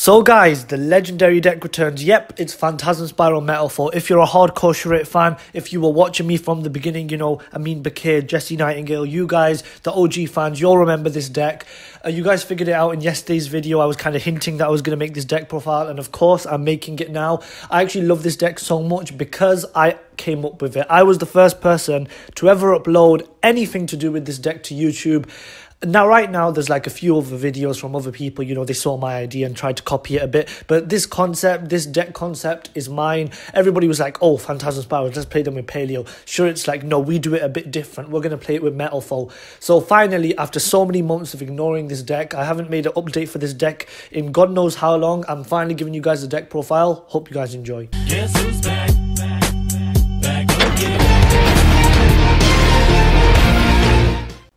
So guys, the legendary deck returns. Yep, it's Phantasm Spiral Metalfoe. If you're a hardcore Shurit fan, if you were watching me from the beginning, you know, Amin Bakir, Jesse Nightingale, you guys, the OG fans, you'll remember this deck. You guys figured it out in yesterday's video. I was kind of hinting that I was going to make this deck profile, and of course, I'm making it now. I actually love this deck so much because I came up with it. I was the first person to ever upload anything to do with this deck to YouTube. Now, right now, there's like a few other videos from other people, you know, they saw my idea and tried to copy it a bit. But this concept, this deck concept is mine. Everybody was like, oh, Phantasm Spiral, let's play them with Paleo. Sure, it's like, no, we do it a bit different. We're going to play it with Metalfoe. So finally, after so many months of ignoring this deck, I haven't made an update for this deck in God knows how long. I'm finally giving you guys the deck profile. Hope you guys enjoy. Guess who's back again.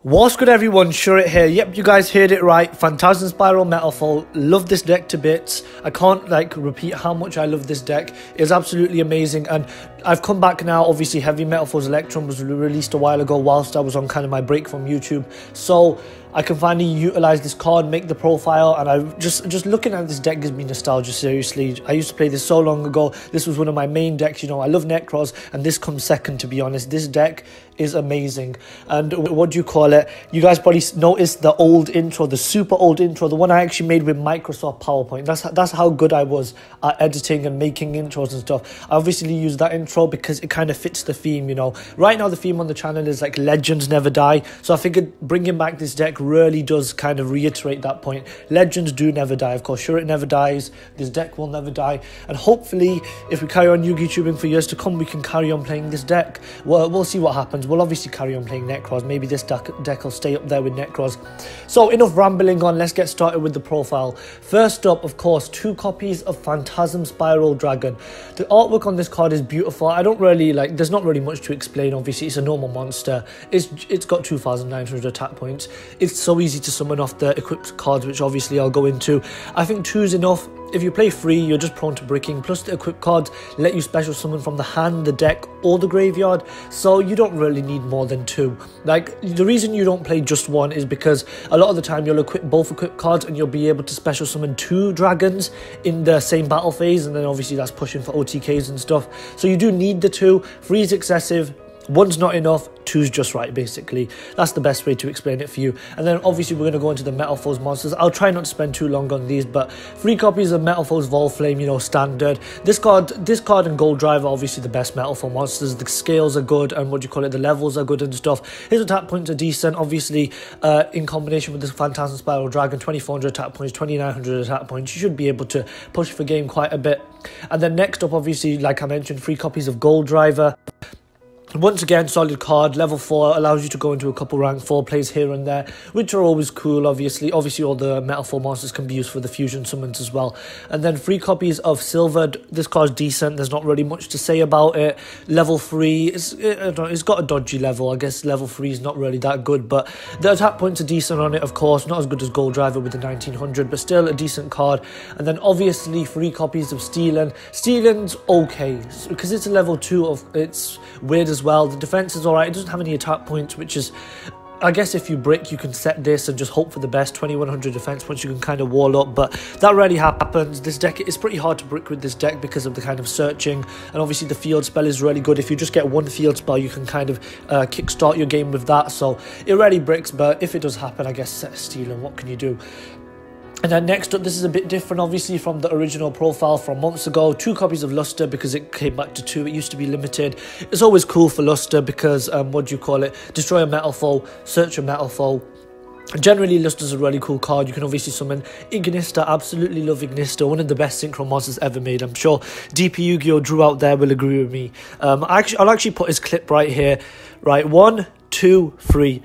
What's good, everyone? Shurit here. Yep, you guys heard it right. Phantasm Spiral Metalfoe. Love this deck to bits. I can't like repeat how much I love this deck. It's absolutely amazing, and I've come back now. Obviously, Heavy Metalfoe's Electrum was released a while ago whilst I was on kind of my break from YouTube, so I can finally utilize this card, make the profile, and I just looking at this deck gives me nostalgia. Seriously, I used to play this so long ago. This was one of my main decks. You know, I love Necros, and this comes second, to be honest. This deck is amazing. And what do you call it? You guys probably noticed the old intro, the super old intro, the one I actually made with Microsoft PowerPoint. That's how good I was at editing and making intros and stuff. I obviously use that intro because it kind of fits the theme, you know. Right now the theme on the channel is like Legends Never Die, so I figured bringing back this deck really does kind of reiterate that point. Legends do never die, of course. Sure, it never dies. This deck will never die, and hopefully if we carry on YouTubing for years to come, we can carry on playing this deck. Well, we'll see what happens. We'll obviously carry on playing Necros. Maybe this deck will stay up there with Necros. So enough rambling on, let's get started with the profile. First up, of course, 2 copies of Phantasm Spiral Dragon. The artwork on this card is beautiful. I don't really like, there's not really much to explain. Obviously, it's a normal monster. It's got 2,900 attack points. It's so easy to summon off the equipped cards, which obviously I'll go into. I think 2 is enough. If you play free, you're just prone to bricking, plus the equipped cards let you special summon from the hand, the deck, or the graveyard, so you don't really need more than 2. Like, the reason you don't play just 1 is because a lot of the time you'll equip both equipped cards and you'll be able to special summon 2 dragons in the same battle phase, and then obviously that's pushing for OTKs and stuff, so you do need the 2. 3 is excessive, 1's not enough, 2's just right, basically. That's the best way to explain it for you. And then obviously we're going to go into the Metalfoe's monsters. I'll try not to spend too long on these, but 3 copies of Metalfoe's Volflame, you know, standard. This card and Gold Drive are obviously the best Metalfoe monsters. The scales are good, and what do you call it, the levels are good and stuff. His attack points are decent, obviously, in combination with this Phantasm Spiral Dragon, 2,400 attack points, 2,900 attack points. You should be able to push for game quite a bit. And then next up, obviously, like I mentioned, 3 copies of Gold Driver. Once again, solid card, level 4, allows you to go into a couple rank 4 plays here and there, which are always cool. Obviously all the Metalfoe monsters can be used for the fusion summons as well. And then 3 copies of Silvered. This card's decent, there's not really much to say about it. Level 3, it's got a dodgy level. I guess level 3 is not really that good, but the attack points are decent on it, of course. Not as good as Gold Driver with the 1900, but still a decent card. And then obviously 3 copies of Stealing. Stealing's okay, because it's a level 2, it's weird as well. The defense is alright. It doesn't have any attack points, which is, I guess if you brick, you can set this and just hope for the best. 2,100 defense points, you can kind of wall up, but that rarely happens. This deck, it's pretty hard to brick with this deck because of the kind of searching, and obviously the field spell is really good. If you just get 1 field spell, you can kind of kickstart your game with that, so it rarely bricks, but if it does happen, I guess set a steal, and what can you do? And then next up, this is a bit different obviously from the original profile from months ago. 2 copies of Luster because it came back to 2. It used to be limited. It's always cool for Luster because, what do you call it? Destroy a Metalfoe, search a Metalfoe. Generally, Luster's a really cool card. You can obviously summon Ignista. Absolutely love Ignista. One of the best synchro monsters ever made. I'm sure DP Yu-Gi-Oh! Drew out there will agree with me. I'll actually put his clip right here. Right, 1, 2, 3.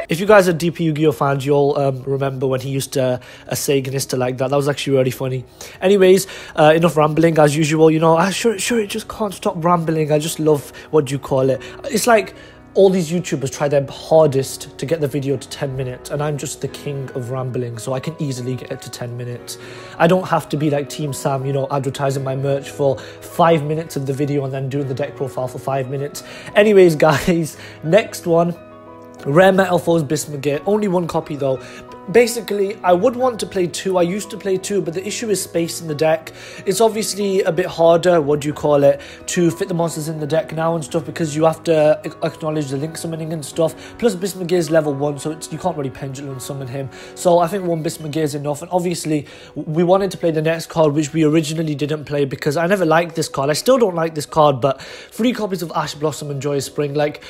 If you guys are DP Yu-Gi-Oh! Fans, you'll remember when he used to say Ignista like that. That was actually really funny. Anyways, enough rambling as usual. You know, sure, it just can't stop rambling. I just love, what do you call it? It's like all these YouTubers try their hardest to get the video to 10 minutes, and I'm just the king of rambling, so I can easily get it to 10 minutes. I don't have to be like Team Sam, you know, advertising my merch for 5 minutes of the video and then doing the deck profile for 5 minutes. Anyways, guys, next one. Rare Metalfoe's Bismuth. Only 1 copy though. Basically, I would want to play 2. I used to play 2, but the issue is space in the deck. It's obviously a bit harder, to fit the monsters in the deck now and stuff, because you have to acknowledge the link summoning and stuff. Plus, Bismugear is level 1, so you can't really pendulum summon him. So I think 1 Bismugear is enough. And obviously, we wanted to play the next card, which we originally didn't play because I never liked this card. I still don't like this card, but 3 copies of Ash Blossom and Joyous Spring, like,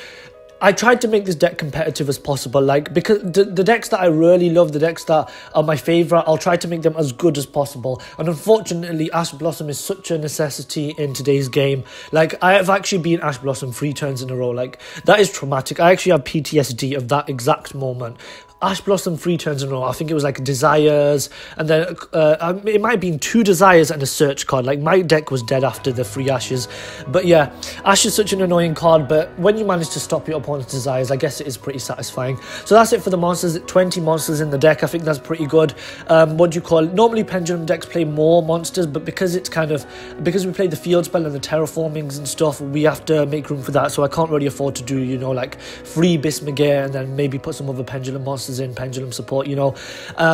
I tried to make this deck competitive as possible, like, because the decks that I really love, the decks that are my favourite, I'll try to make them as good as possible. And unfortunately, Ash Blossom is such a necessity in today's game. Like, I have actually been Ash Blossom 3 turns in a row. Like, that is traumatic. I actually have PTSD of that exact moment. Ash Blossom 3 turns in a row. I think it was like Desires, and then it might have been 2 Desires and a Search card. Like, my deck was dead after the 3 Ashes. But yeah, Ash is such an annoying card, but when you manage to stop your opponent's Desires, I guess it is pretty satisfying. So that's it for the monsters. 20 monsters in the deck. I think that's pretty good. Normally Pendulum decks play more monsters, but because we play the field spell and the terraformings and stuff, we have to make room for that. So I can't really afford to do, you know, like 3 Bismugear and then maybe put some other Pendulum monsters in Pendulum support, you know.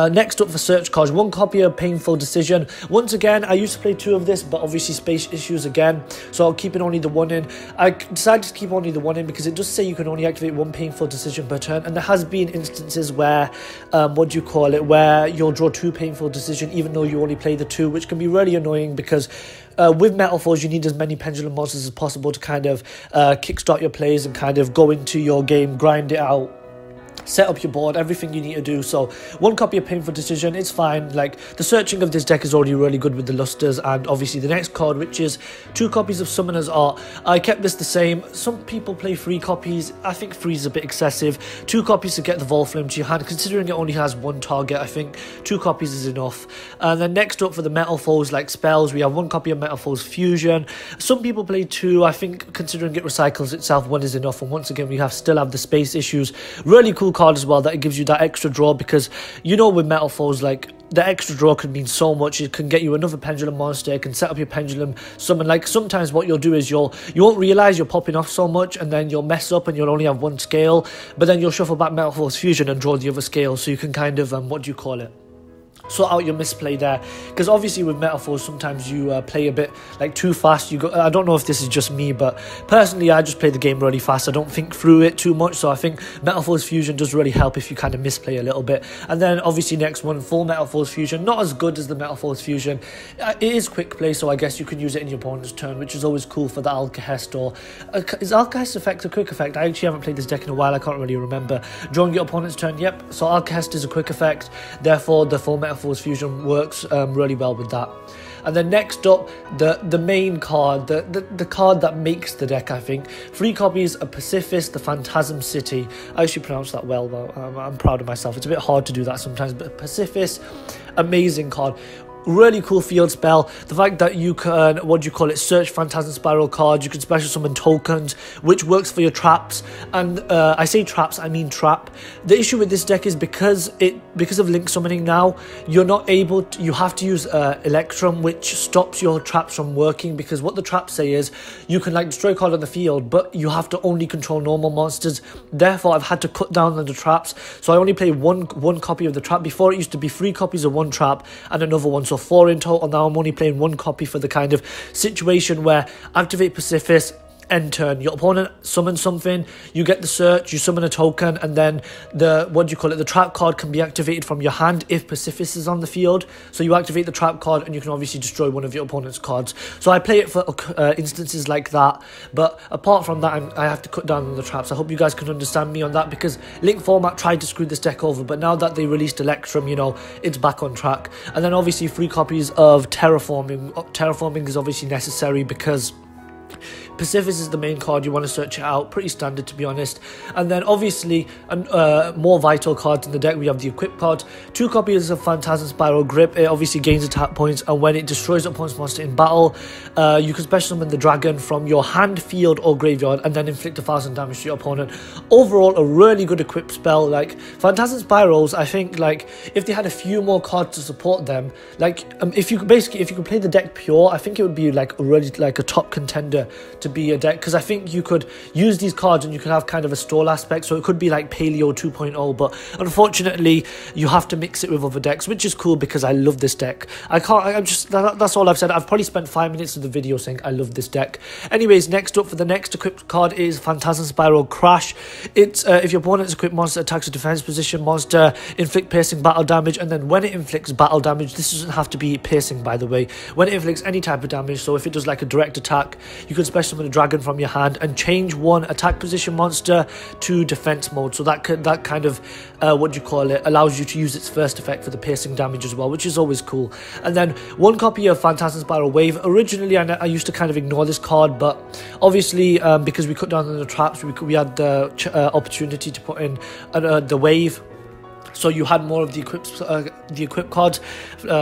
Next up for search cards, 1 copy of Painful Decision. Once again, I used to play 2 of this, but obviously space issues again, so I'll keep it only the 1 in. I decided to keep only the 1 in because it does say you can only activate 1 Painful Decision per turn, and there has been instances where where you'll draw 2 Painful Decision even though you only play the 2, which can be really annoying because with Metalfoes, you need as many Pendulum monsters as possible to kind of kickstart your plays and kind of go into your game, grind it out, set up your board, everything you need to do. So 1 copy of Painful Decision, it's fine. Like, the searching of this deck is already really good with the Lusters, and obviously the next card, which is 2 copies of Summoner's Art. I kept this the same. Some people play 3 copies. I think 3 is a bit excessive. 2 copies to get the Volflame to your hand, considering it only has 1 target. I think 2 copies is enough. And then next up for the Metalfoes, like spells, we have 1 copy of Metalfoes Fusion. Some people play 2. I think considering it recycles itself, 1 is enough. And once again, we still have the space issues. Really cool card as well, that it gives you that extra draw, because you know with Metalfoes, like, the extra draw can mean so much. It can get you another Pendulum monster, it can set up your Pendulum summon. Like, sometimes what you'll do is you won't realise you're popping off so much, and then you'll mess up and you'll only have 1 scale, but then you'll shuffle back Metalfoes Fusion and draw the other scale, so you can kind of sort out your misplay there. Because obviously with Metalfoes, sometimes you play a bit like too fast. I don't know if this is just me, but personally I just play the game really fast. I don't think through it too much, so I think Metalfoes Fusion does really help if you kind of misplay a little bit. And then obviously next one, full Metalfoes Fusion, not as good as the Metalfoes Fusion. It is quick play, so I guess you can use it in your opponent's turn, which is always cool for the Alcahest. Or is Alcahest effect a quick effect? I actually haven't played this deck in a while, I can't really remember. Drawing your opponent's turn, yep, so Alcahest is a quick effect, therefore the full Metalfoes Fusion works really well with that. And then next up, the main card, the card that makes the deck, I think. 3 copies of Pacifist, the Phantasm City. I actually pronounced that well, though. I'm proud of myself. It's a bit hard to do that sometimes, but Pacifist, amazing card. Really cool field spell. The fact that you can, search Phantasm Spiral cards, you can special summon tokens, which works for your traps. And I say traps, I mean trap. The issue with this deck is because of link summoning now, you're not able to, you have to use Electrum, which stops your traps from working, because what the traps say is you can like destroy a card on the field, but you have to only control normal monsters. Therefore, I've had to cut down on the traps, so I only play one copy of the trap. Before, it used to be 3 copies of 1 trap and another one, so 4 in total. Now I'm only playing 1 copy for the kind of situation where activate Pacifist, end turn, your opponent summons something, you get the search, you summon a token, and then the trap card can be activated from your hand if Pacifist is on the field. So you activate the trap card and you can obviously destroy one of your opponent's cards. So I play it for instances like that, but apart from that, I have to cut down on the traps. I hope you guys can understand me on that, because Link format tried to screw this deck over, but now that they released Electrum, you know, it's back on track. And then obviously 3 copies of Terraforming. Terraforming is obviously necessary because Pacifist is the main card. You want to search it out, pretty standard to be honest. And then obviously more vital cards in the deck. We have the equip card, 2 copies of Phantasm Spiral Grip. It obviously gains attack points, and when it destroys opponent's monster in battle, you can special summon the dragon from your hand, field or graveyard, and then inflict 1,000 damage to your opponent. Overall, a really good equip spell. Like, Phantasm Spirals, I think, like, if they had a few more cards to support them, like if you could play the deck pure, I think it would be like already like a top contender to be a deck, because I think you could use these cards and you could have kind of a stall aspect, so it could be like Paleo 2.0, but unfortunately you have to mix it with other decks, which is cool because I love this deck. That's all I've said. I've probably spent 5 minutes of the video saying I love this deck. Anyways, next up for the next equipped card is Phantasm Spiral Crash. It's if your opponent's equipped monster attacks a defense position monster, inflict piercing battle damage, and then when it inflicts battle damage, this doesn't have to be piercing by the way, when it inflicts any type of damage, so if it does like a direct attack, you can special summon a dragon from your hand and change one attack position monster to defense mode, so that kind of allows you to use its first effect for the piercing damage as well, which is always cool. And then one copy of Phantasm Spiral Wave. Originally I used to kind of ignore this card, but obviously because we cut down on the traps, we had the opportunity to put in the wave, so you had more of the equipped cards.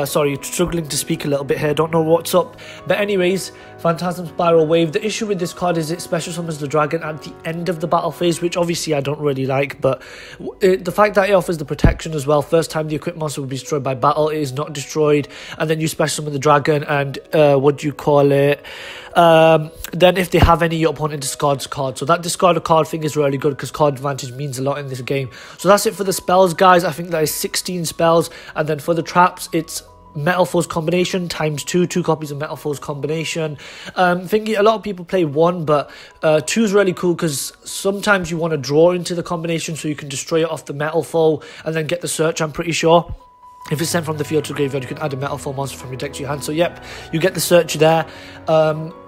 Sorry, struggling to speak a little bit here, don't know what's up. But anyways, Phantasm Spiral Wave. The issue with this card is it special summons the dragon at the end of the battle phase, which obviously I don't really like, but the fact that it offers the protection as well, first time the equipped monster will be destroyed by battle, it is not destroyed, and then you special summon the dragon and then if they have any, your opponent discards card. So that discard a card thing is really good because card advantage means a lot in this game. So that's it for the spells, guys. I think that is 16 spells, and then for the traps, it's Metalfoe's combination times 2 copies of Metalfoe's combination. Thinking a lot of people play 1, but 2 is really cool because sometimes you want to draw into the combination so you can destroy it off the Metalfoe and then get the search, I'm pretty sure. If it's sent from the field to the graveyard, you can add a Metalfoe monster from your deck to your hand. So yep, you get the search there.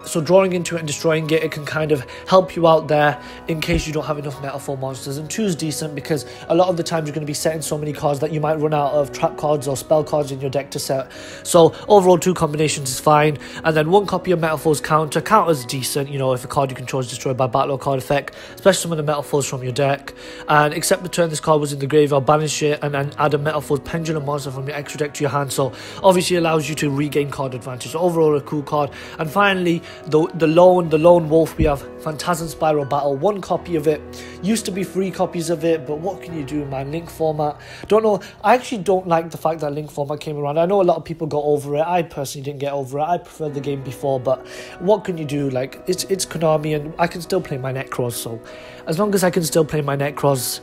So drawing into it and destroying it, it can kind of help you out there in case you don't have enough Metalfoe monsters. And 2 is decent because a lot of the times you're going to be setting so many cards that you might run out of trap cards or spell cards in your deck to set. So overall 2 combinations is fine. And then 1 copy of Metalfoe's counter. Counter's decent, you know, if a card you control is destroyed by battle or card effect, especially some of the Metalfoes from your deck. And except the turn this card was in the graveyard, banish it and then add a Metalfoe's pendulum monster from your extra deck to your hand, so obviously allows you to regain card advantage. So overall a cool card. And finally the lone wolf, we have Phantasm Spiral Battle. 1 copy of it, used to be 3 copies of it, but what can you do, man? Link format, don't know. I actually don't like the fact that link format came around. I know a lot of people got over it. I personally didn't get over it. I preferred the game before, but what can you do? Like, it's Konami and I can still play my Necros, so as long as I can still play my Necros,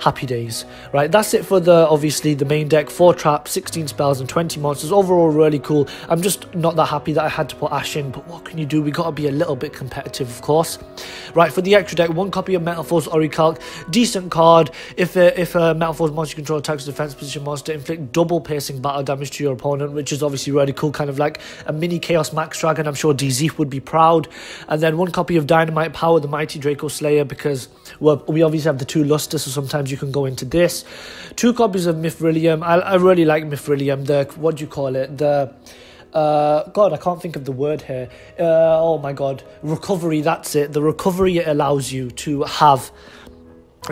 happy days. Right, that's it for obviously the main deck. 4 traps, 16 spells and 20 monsters. Overall really cool. I'm just not that happy that I had to put Ash in, but what can you do? We got to be a little bit competitive, of course. Right, for the extra deck, 1 copy of Metalfoe's Orichalc. Decent card. If a Metalfoe's monster control attacks a defense position monster, inflict double piercing battle damage to your opponent, which is obviously really cool, kind of like a mini Chaos Max Dragon. I'm sure DZ would be proud. And then 1 copy of Dynamite Power, the Mighty Draco Slayer, because we obviously have the 2 Luster, so sometimes you can go into this. 2 copies of Mithrilium. I really like Mithrilium. God, I can't think of the word here. Oh my god, recovery, that's it. The recovery it allows you to have.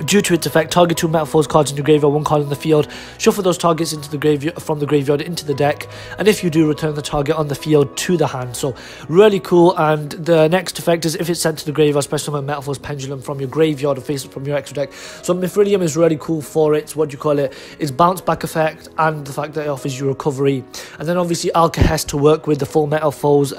Due to its effect, target 2 Metalfoe's cards in your graveyard, 1 card in the field. Shuffle those targets into the graveyard from the graveyard into the deck, and if you do, return the target on the field to the hand. So really cool. And the next effect is if it's sent to the graveyard, special summon Metalfoe's Pendulum from your graveyard or face it from your extra deck. So Mithrilium is really cool for its its bounce back effect and the fact that it offers you recovery. And then obviously Alcahest to work with the full Metalfoe's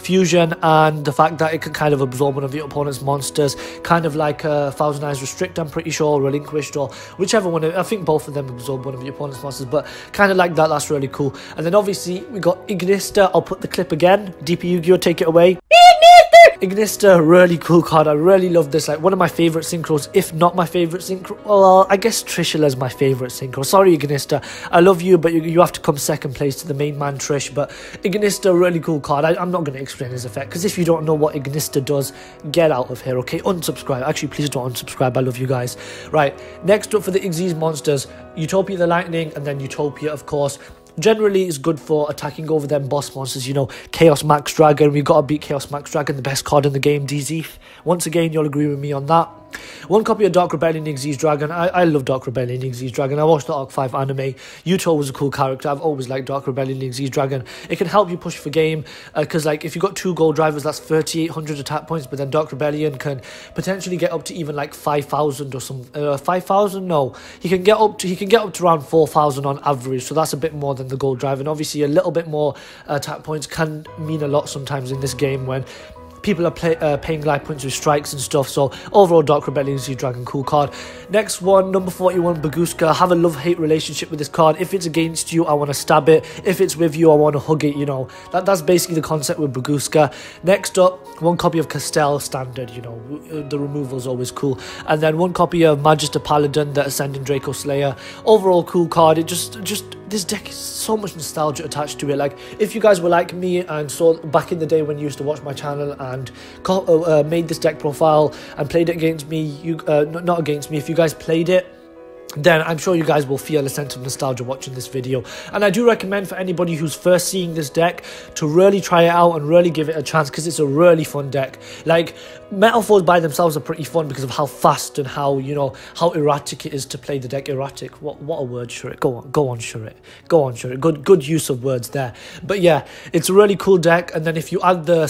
fusion, and the fact that it can kind of absorb one of your opponent's monsters, kind of like a Thousand Eyes Restrict, I'm pretty sure, or Relinquished, or whichever one. I think both of them absorb one of your opponent's monsters, but kind of like that. That's really cool. And then obviously we got Ignista. I'll put the clip again. DP Yu-Gi-Oh, take it away. Ignista, really cool card. I really love this. Like, one of my favorite synchros, if not my favorite synchro. Well, I guess Trishula's my favorite synchro. Sorry, Ignista, I love you, but you have to come second place to the main man, Trish. But Ignista, really cool card. I'm not going to explain his effect, because if you don't know what Ignista does, get out of here, okay? Unsubscribe. Actually, please don't unsubscribe. I love you guys. Right, next up for the Xyz monsters, Utopia the Lightning, and then Utopia, of course. Generally is good for attacking over them boss monsters, you know, Chaos Max Dragon. We've got to beat Chaos Max Dragon, the best card in the game, DZ. Once again, you'll agree with me on that. 1 copy of Dark Rebellion Xyz Dragon. I love Dark Rebellion Xyz Dragon. I watched the Arc 5 anime. Yuto was a cool character. I've always liked Dark Rebellion Xyz Dragon. It can help you push for game, because like if you got 2 gold drivers, that's 3,800 attack points, but then Dark Rebellion can potentially get up to even like 5,000 or some 5,000. No, he can get up to around 4,000 on average, so that's a bit more than the gold drive. And obviously a little bit more attack points can mean a lot sometimes in this game when people are paying life points with strikes and stuff. So overall, Dark Rebellion Sea Dragon, cool card. Next one, number 41, Baguska. I have a love-hate relationship with this card. If it's against you, I want to stab it. If it's with you, I want to hug it, you know. That's basically the concept with Baguska. Next up, one copy of Castell Standard, you know, the removal is always cool. And then one copy of Magister Paladin, the Ascending Draco Slayer. Overall, cool card. It just this deck is so much nostalgia attached to it. Like, if you guys were like me and saw back in the day when you used to watch my channel and made this deck profile and played it against me, not against me, if you guys played it, then I'm sure you guys will feel a sense of nostalgia watching this video. And I do recommend for anybody who's first seeing this deck to really try it out and really give it a chance, because it's a really fun deck. Like, Metalfoes by themselves are pretty fun because of how fast and how, you know, how erratic it is to play the deck. Erratic, what a word, Shurit. Go on, Shurit. Good use of words there. But yeah, it's a really cool deck. And then if you add the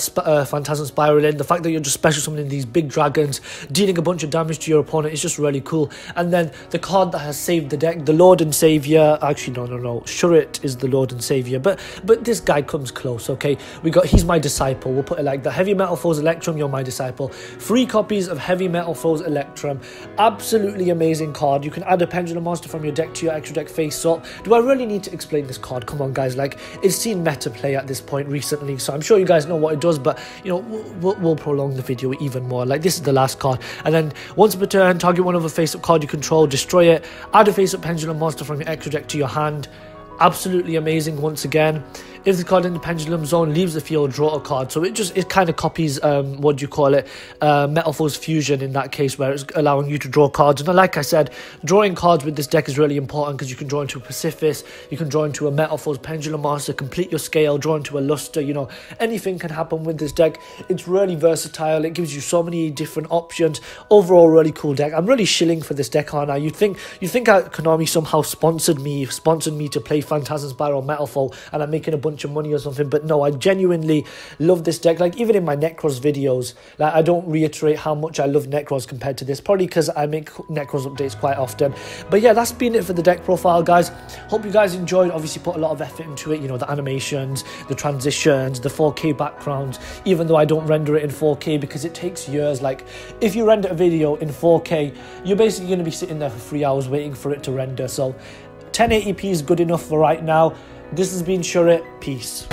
Phantasm Spiral in, the fact that you're just special summoning these big dragons, dealing a bunch of damage to your opponent, it's just really cool. And then the card that has saved the deck, the Lord and Savior. Actually, no. Shurit is the Lord and Savior, but this guy comes close. Okay, he's my disciple. We'll put it like that. Heavy Metalfoes Electrum, you're my disciple. 3 copies of Heavy Metalfoes Electrum. Absolutely amazing card. You can add a Pendulum Monster from your deck to your extra deck face up. Do I really need to explain this card? Come on, guys. Like, it's seen meta play at this point recently, so I'm sure you guys know what it does. But you know, we'll prolong the video even more. Like, this is the last card, and then once per turn, target one other face up card you control, destroy it. Add a face up Pendulum Monster from your extra deck to your hand. Absolutely amazing once again. If the card in the Pendulum Zone leaves the field, draw a card. So it kind of copies, what do you call it, Metalfoes Fusion in that case, where it's allowing you to draw cards. And like I said, drawing cards with this deck is really important, because you can draw into a Pacifist, you can draw into a Metalfoes Pendulum Monster, complete your scale, draw into a Luster, you know, anything can happen with this deck. It's really versatile, it gives you so many different options. Overall, really cool deck. I'm really shilling for this deck, aren't I? You think Konami somehow sponsored me to play Phantasm Spiral Metalfoe and I'm making a bunch of money or something, but no, I genuinely love this deck. Like, even in my Necros videos, like, I don't reiterate how much I love Necros compared to this, probably because I make Necros updates quite often. But yeah, that's been it for the deck profile, guys. Hope you guys enjoyed. Obviously put a lot of effort into it, you know, the animations, the transitions, the 4K backgrounds, even though I don't render it in 4K because it takes years. Like, if you render a video in 4K, you're basically going to be sitting there for 3 hours waiting for it to render. So 1080p is good enough for right now. This has been Shurit. Peace.